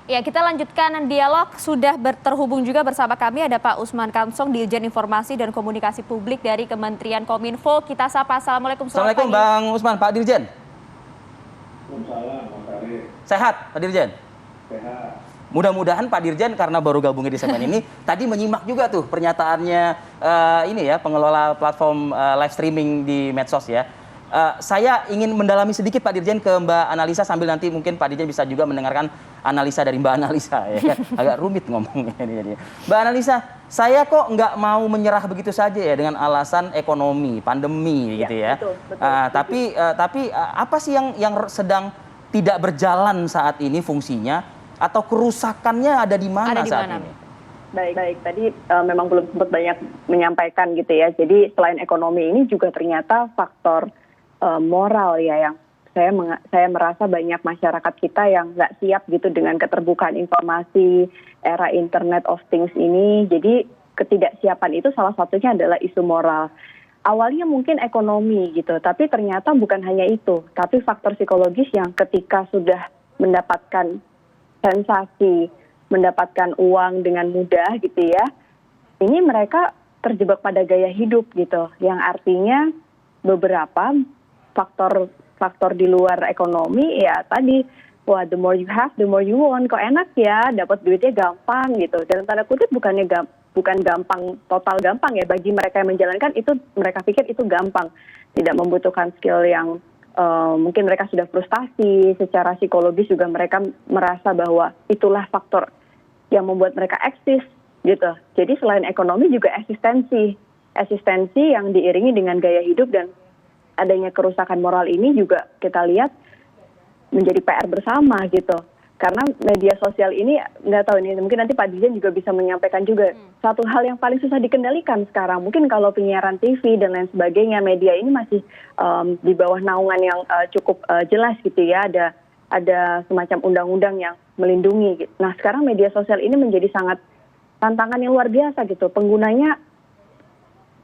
Ya, kita lanjutkan dialog. Sudah terhubung juga bersama kami ada Pak Usman Kansong, Dirjen Informasi dan Komunikasi Publik dari Kementerian Kominfo. Kita sapa. Assalamualaikum. Assalamualaikum Bang Usman, Pak Dirjen. Waalaikumsalam, Mas Arief. Sehat, Pak Dirjen? Sehat. Mudah-mudahan Pak Dirjen karena baru gabungnya di segmen ini, tadi menyimak juga tuh pernyataannya ini ya, pengelola platform live streaming di medsos ya. Saya ingin mendalami sedikit Pak Dirjen ke Mbak Analisa sambil nanti mungkin Pak Dirjen bisa juga mendengarkan analisa dari Mbak Analisa ya. Agak rumit ngomongnya ini. Mbak Analisa, saya kok nggak mau menyerah begitu saja ya dengan alasan ekonomi, pandemi gitu ya. Betul. Tapi apa sih yang sedang tidak berjalan saat ini fungsinya atau kerusakannya ada di mana saat ini? Baik. Tadi memang belum sempat banyak menyampaikan gitu ya. Jadi selain ekonomi ini juga ternyata faktor moral ya yang saya merasa banyak masyarakat kita yang nggak siap gitu dengan keterbukaan informasi era Internet of Things ini. Jadi ketidaksiapan itu salah satunya adalah isu moral. Awalnya mungkin ekonomi gitu, tapi ternyata bukan hanya itu, tapi faktor psikologis yang ketika sudah mendapatkan sensasi, mendapatkan uang dengan mudah gitu ya, ini mereka terjebak pada gaya hidup gitu, yang artinya beberapa faktor di luar ekonomi ya tadi, wah the more you have, the more you want, kok enak ya, dapat duitnya gampang gitu. Dalam tanda kutip bukan gampang, total gampang ya, bagi mereka yang menjalankan itu mereka pikir itu gampang, tidak membutuhkan skill yang mungkin mereka sudah frustasi, secara psikologis juga mereka merasa bahwa itulah faktor yang membuat mereka eksis gitu. Jadi selain ekonomi juga eksistensi yang diiringi dengan gaya hidup dan adanya kerusakan moral ini juga kita lihat menjadi PR bersama gitu. Karena media sosial ini, nggak tahu ini, mungkin nanti Pak Dirjen juga bisa menyampaikan juga. Satu hal yang paling susah dikendalikan sekarang, mungkin kalau penyiaran TV dan lain sebagainya, media ini masih di bawah naungan yang cukup jelas gitu ya, ada semacam undang-undang yang melindungi. Nah sekarang media sosial ini menjadi sangat tantangan yang luar biasa gitu, penggunanya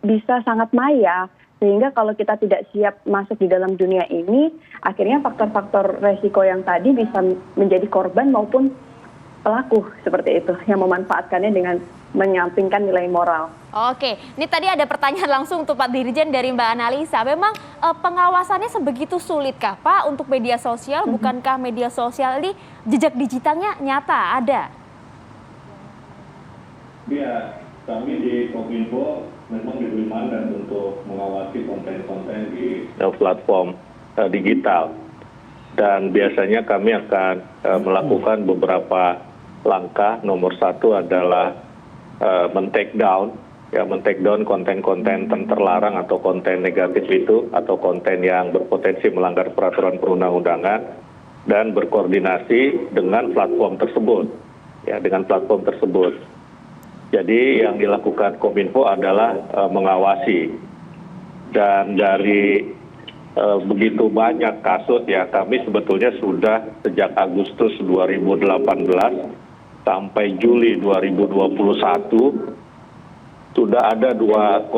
bisa sangat maya, sehingga kalau kita tidak siap masuk di dalam dunia ini, akhirnya faktor-faktor resiko yang tadi bisa menjadi korban maupun pelaku seperti itu, yang memanfaatkannya dengan menyampingkan nilai moral. Oke, ini tadi ada pertanyaan langsung untuk Pak Dirjen dari Mbak Analisa. Memang pengawasannya sebegitu sulitkah Pak untuk media sosial? Bukankah media sosial ini jejak digitalnya nyata ada? Ya, kami di Kominfo memang diberi mandat untuk mengawasi konten-konten di platform digital. Dan biasanya kami akan melakukan beberapa langkah. Nomor satu adalah men-take down konten-konten terlarang atau konten negatif itu, atau konten yang berpotensi melanggar peraturan perundang-undangan, dan berkoordinasi dengan platform tersebut. Jadi yang dilakukan Kominfo adalah mengawasi, dan dari begitu banyak kasus ya, kami sebetulnya sudah sejak Agustus 2018 sampai Juli 2021 sudah ada 2,5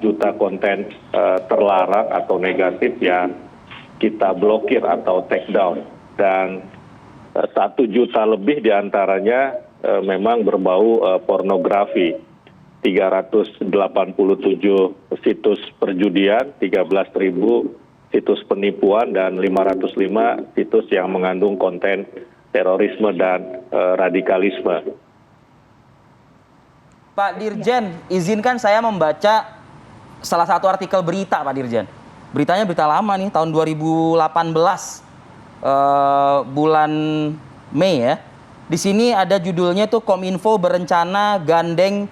juta konten terlarang atau negatif yang kita blokir atau take down, dan 1 juta lebih diantaranya memang berbau pornografi, 387 situs perjudian, 13.000 situs penipuan, dan 505 situs yang mengandung konten terorisme dan radikalisme. Pak Dirjen, izinkan saya membaca salah satu artikel berita Pak Dirjen. Beritanya berita lama nih, tahun 2018 bulan Mei ya. Di sini ada judulnya tuh, Kominfo berencana gandeng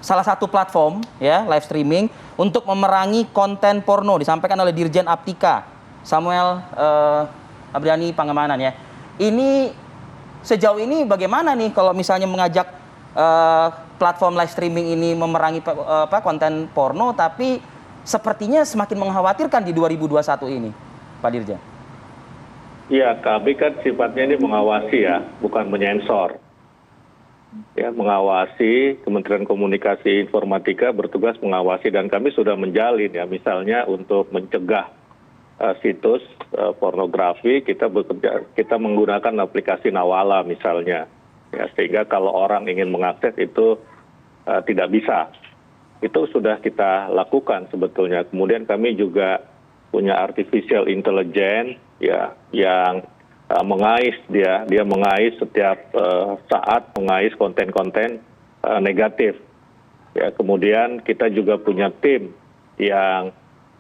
salah satu platform ya live streaming untuk memerangi konten porno, disampaikan oleh Dirjen Aptika Samuel Abriani Pangemanan ya. Ini sejauh ini bagaimana nih kalau misalnya mengajak platform live streaming ini memerangi konten porno, tapi sepertinya semakin mengkhawatirkan di 2021 ini, Pak Dirjen. Ya, kami kan sifatnya ini mengawasi ya, bukan menyensor. Ya, mengawasi. Kementerian Komunikasi Informatika bertugas mengawasi, dan kami sudah menjalin ya, misalnya untuk mencegah situs pornografi, kita menggunakan aplikasi Nawala misalnya, ya, sehingga kalau orang ingin mengakses itu tidak bisa. Itu sudah kita lakukan sebetulnya. Kemudian kami juga punya artificial intelligence, ya, yang mengais dia mengais setiap saat, mengais konten-konten negatif. Ya, kemudian kita juga punya tim yang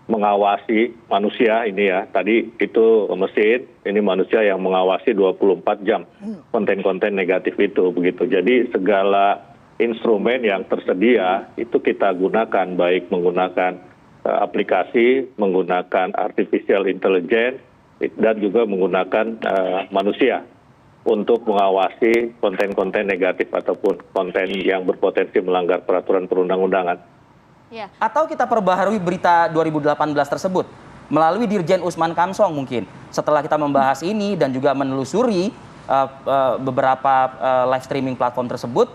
mengawasi manusia ini, ya. Tadi itu mesin, ini manusia yang mengawasi 24 jam konten-konten negatif itu, begitu. Jadi segala instrumen yang tersedia itu kita gunakan, baik menggunakan aplikasi, menggunakan artificial intelligence, dan juga menggunakan manusia untuk mengawasi konten-konten negatif ataupun konten yang berpotensi melanggar peraturan perundang-undangan. Ya. Atau kita perbaharui berita 2018 tersebut melalui Dirjen Usman Kamsong mungkin. Setelah kita membahas ini dan juga menelusuri beberapa live streaming platform tersebut,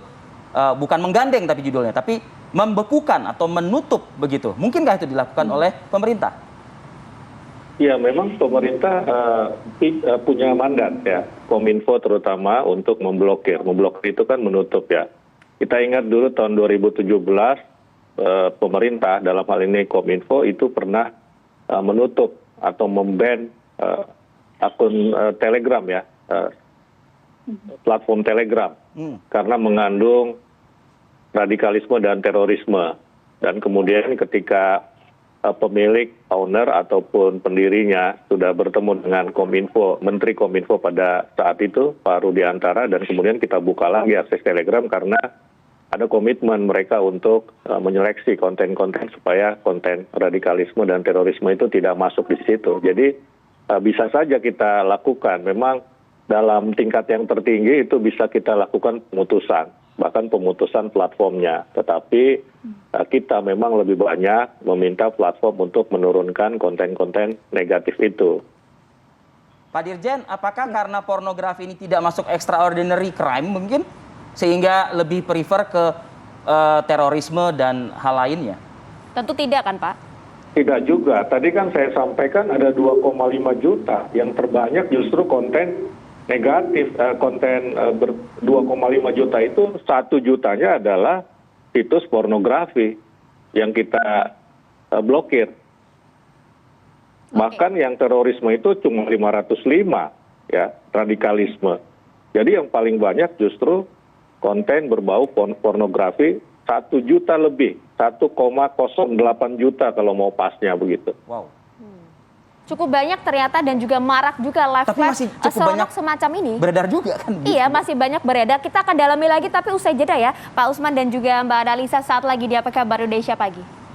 bukan menggandeng tapi judulnya, tapi membekukan atau menutup begitu. Mungkinkah itu dilakukan oleh pemerintah? Ya, memang pemerintah punya mandat, ya, Kominfo terutama untuk memblokir. Memblokir itu kan menutup, ya. Kita ingat dulu tahun 2017 pemerintah dalam hal ini Kominfo itu pernah menutup atau memban akun Telegram, ya, platform Telegram, karena mengandung radikalisme dan terorisme. Dan kemudian ketika pemilik, owner ataupun pendirinya sudah bertemu dengan Kominfo, Menteri Kominfo pada saat itu, Pak Rudiantara, dan kemudian kita buka lagi akses Telegram karena ada komitmen mereka untuk menyeleksi konten-konten supaya konten radikalisme dan terorisme itu tidak masuk di situ. Jadi bisa saja kita lakukan, memang dalam tingkat yang tertinggi itu bisa kita lakukan pemutusan, bahkan pemutusan platformnya. Tetapi kita memang lebih banyak meminta platform untuk menurunkan konten-konten negatif itu. Pak Dirjen, apakah karena pornografi ini tidak masuk extraordinary crime mungkin? Sehingga lebih prefer ke terorisme dan hal lainnya? Tentu tidak kan Pak? Tidak juga. Tadi kan saya sampaikan ada 2,5 juta. Yang terbanyak justru konten negatif, konten 2,5 juta itu 1 jutanya adalah situs pornografi yang kita blokir. Bahkan yang terorisme itu cuma 505, ya, radikalisme. Jadi yang paling banyak justru konten berbau pornografi 1 juta lebih, 1,08 juta kalau mau pasnya begitu. Wow. Cukup banyak ternyata dan juga marak juga Tapi masih live cukup banyak semacam ini. Beredar juga kan? Iya, masih banyak beredar. Kita akan dalami lagi tapi usai jeda ya, Pak Usman dan juga Mbak Analisa saat lagi di APK Baru Indonesia Pagi.